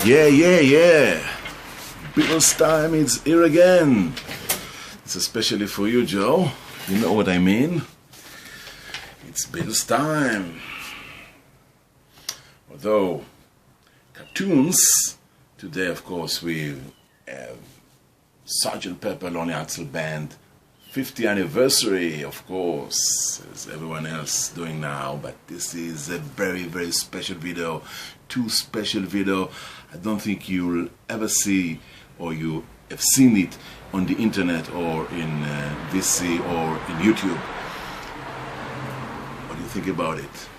Yeah. Beatles time is here again. It's especially for you, Joe. You know what I mean. It's Beatles time. Although cartoons, today of course we have Sgt. Pepper Lonely Hearts Club Band 50th anniversary, of course, as everyone else doing now, but this is a very special video. Too special video. I don't think you'll ever see, or you have seen it on the internet or in VC or in YouTube. What do you think about it?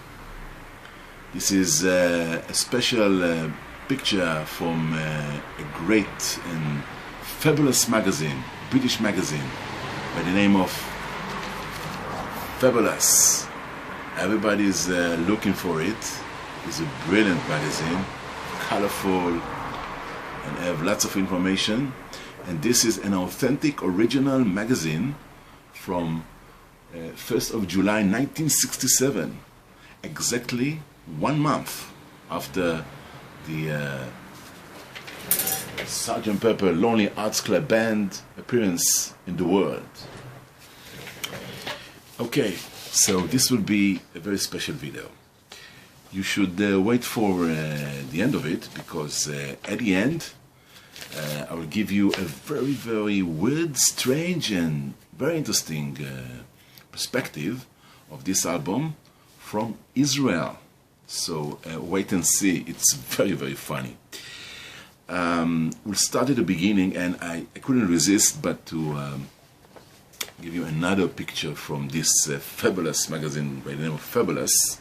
This is a special picture from a great and fabulous magazine, British magazine, by the name of Fabulous. Everybody's looking for it. It's a brilliant magazine, colorful, and have lots of information. And this is an authentic original magazine from 1st of July 1967, exactly 1 month after the Sgt. Pepper Lonely Hearts Club Band appearance in the world. Okay, so this will be a very special video. You should wait for the end of it, because at the end I will give you a very weird, strange and very interesting perspective of this album from Israel. So wait and see, it's very funny. We'll start at the beginning, and I couldn't resist but to give you another picture from this fabulous magazine by the name of Fabulous.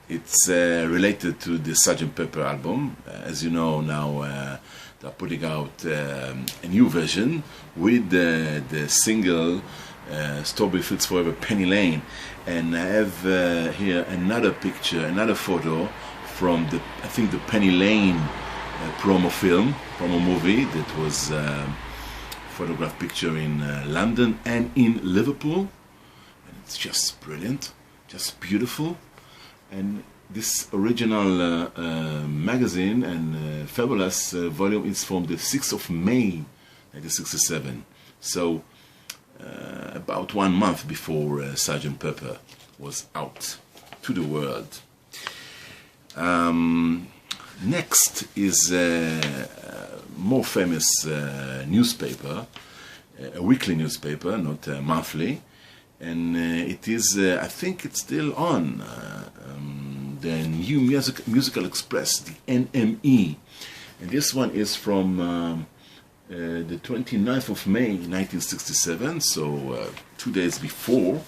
It's related to the Sgt. Pepper album. As you know, now they're putting out a new version with the single Strawberry Fields Forever, Penny Lane. And I have here another picture, another photo from I think the Penny Lane promo movie that was photographed picture in London and in Liverpool. And it's just brilliant, just beautiful. And this original magazine and Fabulous volume is from the 6th of May 1967. So about 1 month before Sgt. Pepper was out to the world. Next is a more famous newspaper, a weekly newspaper, not monthly. And it is, I think it's still on, the New Musical Express, the NME. And this one is from the 29th of May 1967, so 2 days before.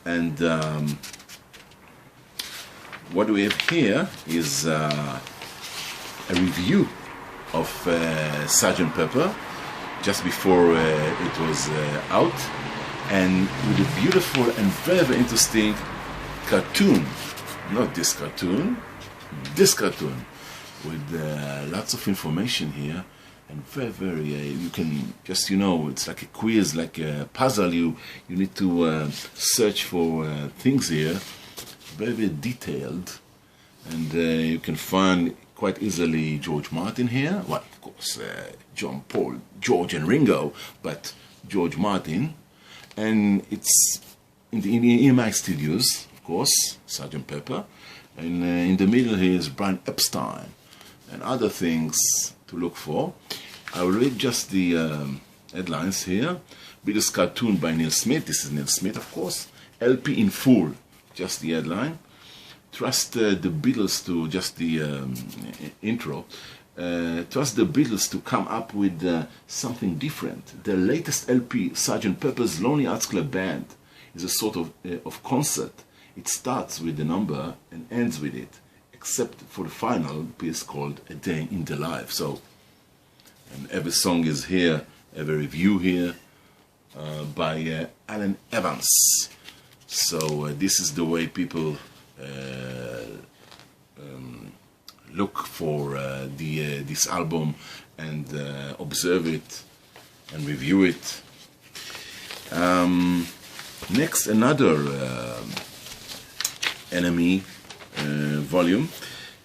And what we have here is a review of Sgt. Pepper just before it was out, and with a beautiful and very interesting cartoon. Not this cartoon, with lots of information here, and very you can just, it's like a quiz, like a puzzle. You need to search for things here, very detailed, and you can find quite easily George Martin here. Well, of course, John, Paul, George and Ringo, but George Martin. And it's in the EMI studios, of course, Sgt. Pepper. And in the middle here is Brian Epstein and other things to look for. I will read just the headlines here. Beatles cartoon by Neil Smith. This is Neil Smith, of course. LP in full, just the headline. Trust the Beatles to, just the intro. Trust the Beatles to come up with something different. The latest LP, Sgt. Pepper's Lonely Hearts Club Band, is a sort of concert. It starts with the number and ends with it, except for the final piece called A Day in the Life. So, and every song is here, every review here by Alan Evans. So this is the way people look for this album and observe it and review it. Next, another NME volume,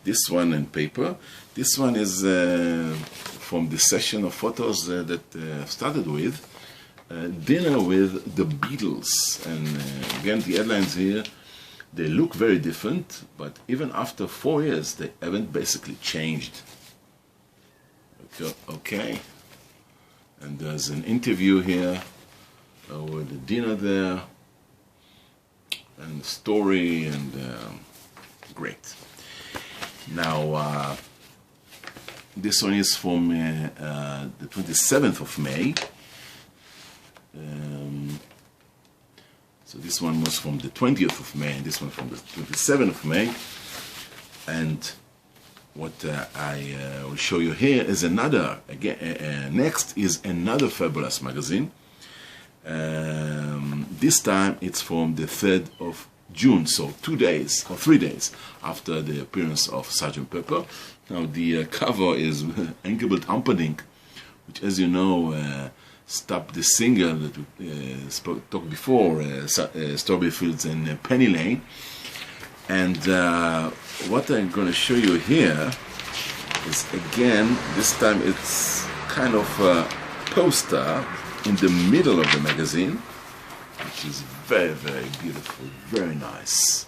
this one in paper. This one is from the session of photos that started with dinner with the Beatles. And again, the headlines here, they look very different, but even after 4 years, they haven't basically changed. Okay. And there's an interview here with the dinner there, and the story, and great. Now, this one is from the 27th of May. So this one was from the 20th of May, and this one from the 27th of May. And what I will show you here is another, again, next is another fabulous magazine. This time it's from the 3rd of June, so 2 days or 3 days after the appearance of Sgt. Pepper. Now the cover is Engelbert Humperdinck, which, as you know, stopped the singer that we talked before, Strawberry Fields and Penny Lane. And what I'm going to show you here is, again, this time it's kind of a poster in the middle of the magazine, which is very, very beautiful, very nice.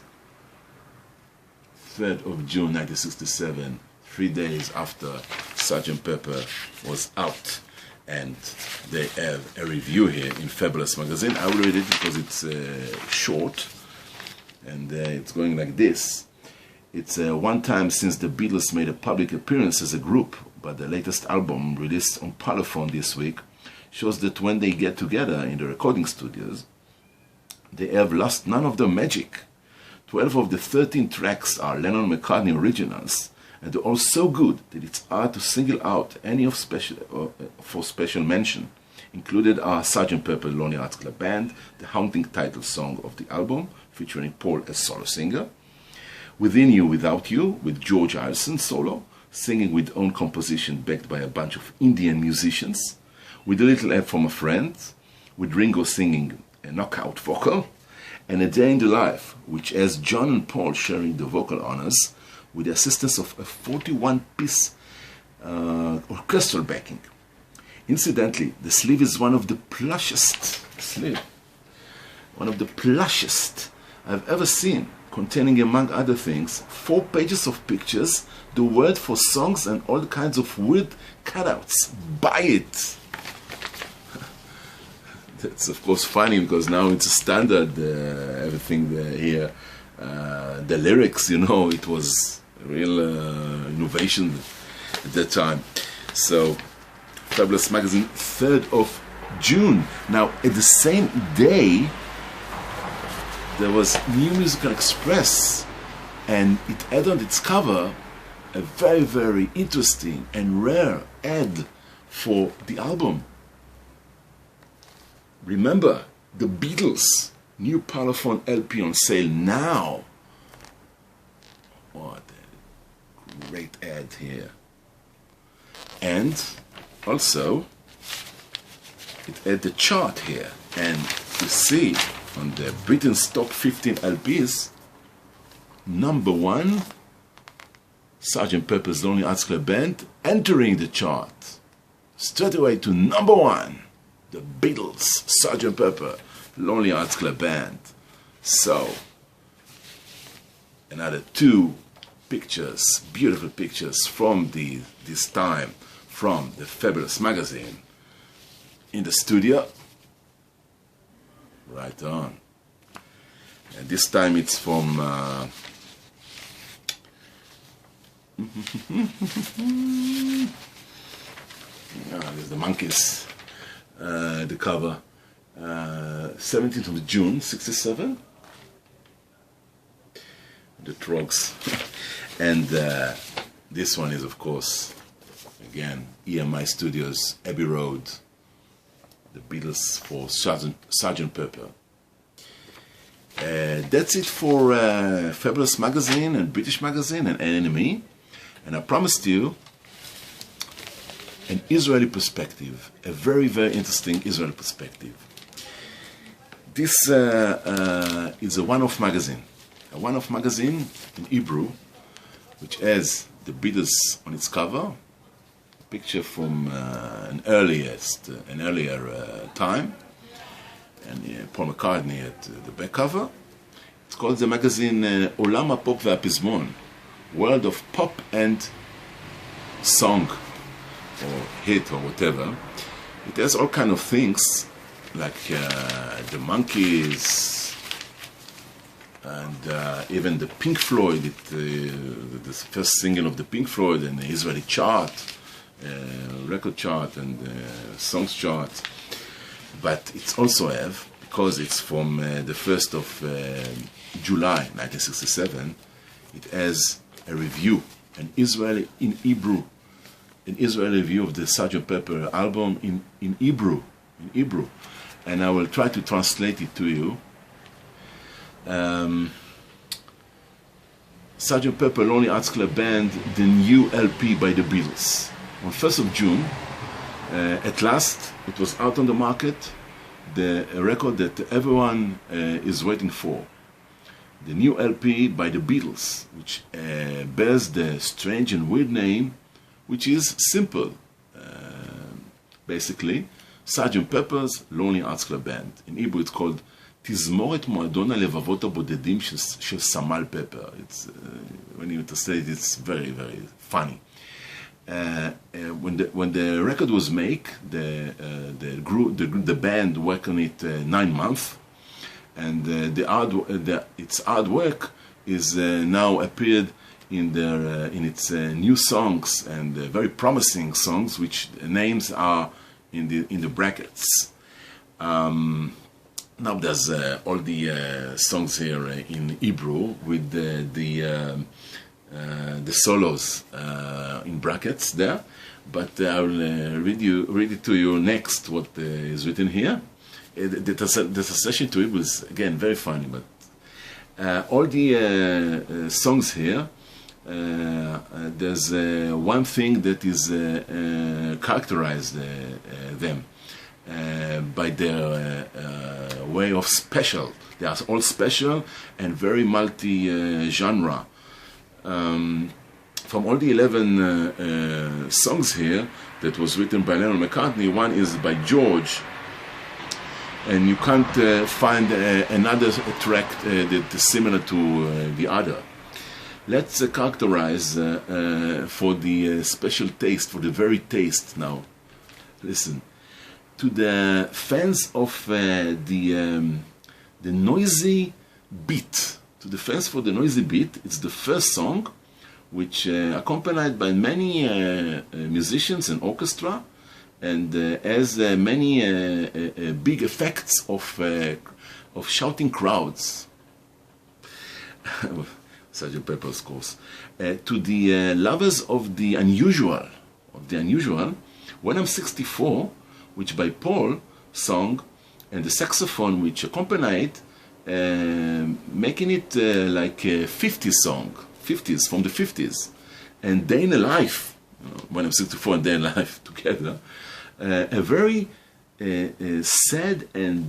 3rd of June 1967, 3 days after Sgt. Pepper was out. And they have a review here in Fabulous Magazine. I will read it because it's short, and it's going like this. It's one time since the Beatles made a public appearance as a group, but the latest album, released on Parlophone this week, shows that when they get together in the recording studios, they have lost none of their magic. 12 of the 13 tracks are Lennon-McCartney originals, and they're all so good that it's hard to single out any of for special mention. Included are Sgt. Pepper Lonely Hearts Club Band, the haunting title song of the album, featuring Paul as solo singer, Within You, Without You, with George Harrison solo, singing with own composition backed by a bunch of Indian musicians, With a Little Help from a Friend, with Ringo singing a knockout vocal, and A Day in the Life, which has John and Paul sharing the vocal honors, with the assistance of a 41-piece orchestral backing. Incidentally, the sleeve is one of the plushest I've ever seen, containing, among other things, 4 pages of pictures, the word for songs, and all kinds of weird cutouts. Buy it! That's of course funny because now it's a standard, everything here. The lyrics, you know, it was a real innovation at that time. So, Fabulous Magazine, 3rd of June. Now, at the same day, there was New Musical Express, and it had on its cover a very, very interesting and rare ad for the album. Remember, the Beatles, new Parlophone LP on sale now. What a great ad here. And also, it had the chart here. And you see on the Britain's top 15 LPs, #1, Sgt. Pepper's Lonely Hearts Club Band, entering the chart. Straight away to #1, the Beatles, Sgt. Pepper, Lonely Hearts Club Band. So, another 2 pictures, beautiful pictures from this time, from the Fabulous Magazine, in the studio. Right on. And this time it's from there's the monkeys, the cover, 17th of June 67, the Trogs. And this one is, of course, again, EMI Studios, Abbey Road, the Beatles for Sgt. Pepper. That's it for Fabulous Magazine and British Magazine and NME. And I promised you an Israeli perspective, a very, very interesting Israeli perspective. This is a one-off magazine in Hebrew, which has the Beatles on its cover, picture from an earlier time, and Paul McCartney at the back cover. It's called the magazine עולם הפופ והפזמון, World of Pop and Song, or hit, or whatever. It has all kind of things, like the Monkees, and even the Pink Floyd, the first single of the Pink Floyd, and the Israeli chart, record chart, and songs chart. But it's also have, because it's from the 1st of July 1967, it has a review, an Israeli in Hebrew, an Israeli review of the Sgt. Pepper album in Hebrew, and I will try to translate it to you. Sgt. Pepper Lonely Hearts Club Band, the new LP by the Beatles. On 1st of June, at last, it was out on the market, the record that everyone is waiting for. The new LP by the Beatles, which bears the strange and weird name, which is simple. Basically, Sgt. Pepper's Lonely Hearts Club Band. In Hebrew it's called תזמורת מועדון הלבבות הבודדים של סמל פפר. It's, when you translate it, it's very, very funny. When the record was made, the band worked on it 9 months, and its artwork is now appeared in its new songs, and very promising songs, which names are in the brackets. Now there's all the songs here in Hebrew with the solos in brackets there, but I'll read it to you next what is written here. The translation to Hebrew is again very funny, but all the songs here, there's one thing that is characterized them by their way of special. They are all special and very multi-genre. From all the 11 songs here that was written by Lennon McCartney, one is by George, and you can't find another track that is similar to the other. Let's characterize for the special taste, for the very taste now. Listen. To the fans of the noisy beat, to the fans for the noisy beat, it's the first song, which accompanied by many musicians and orchestra, and has many big effects of shouting crowds. Sgt. Pepper, of course. To the lovers of the unusual, When I'm 64, which by Paul song, and the saxophone which accompanied, making it like a 50s song, 50s, from the 50s, and Day in a Life, When I'm 64 and Day in a Life together, a very sad and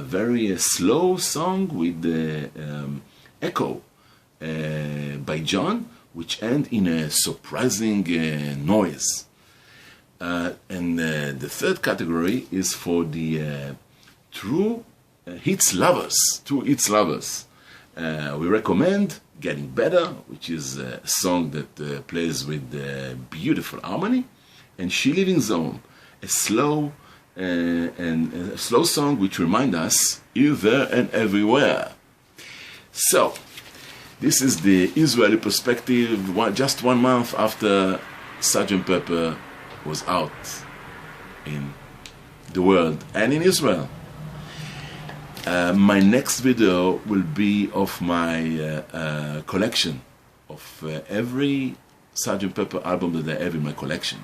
very slow song with the echo by John, which end in a surprising noise. And the third category is for the true hits lovers. We recommend Getting Better, which is a song that plays with beautiful harmony, and She Living Zone, a slow song which reminds us here, there, and everywhere. So, this is the Israeli perspective, just 1 month after Sgt. Pepper was out in the world and in Israel. My next video will be of my collection of every Sgt. Pepper album that I have in my collection.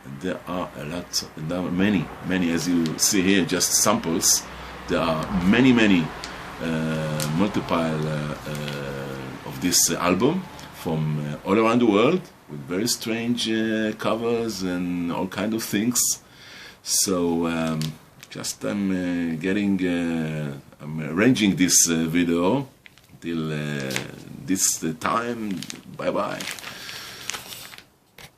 And there are a lot, there are many, as you see here, just samples. There are many multiple of this album from all around the world, with very strange covers and all kind of things. So I'm arranging this video till this time. Bye bye.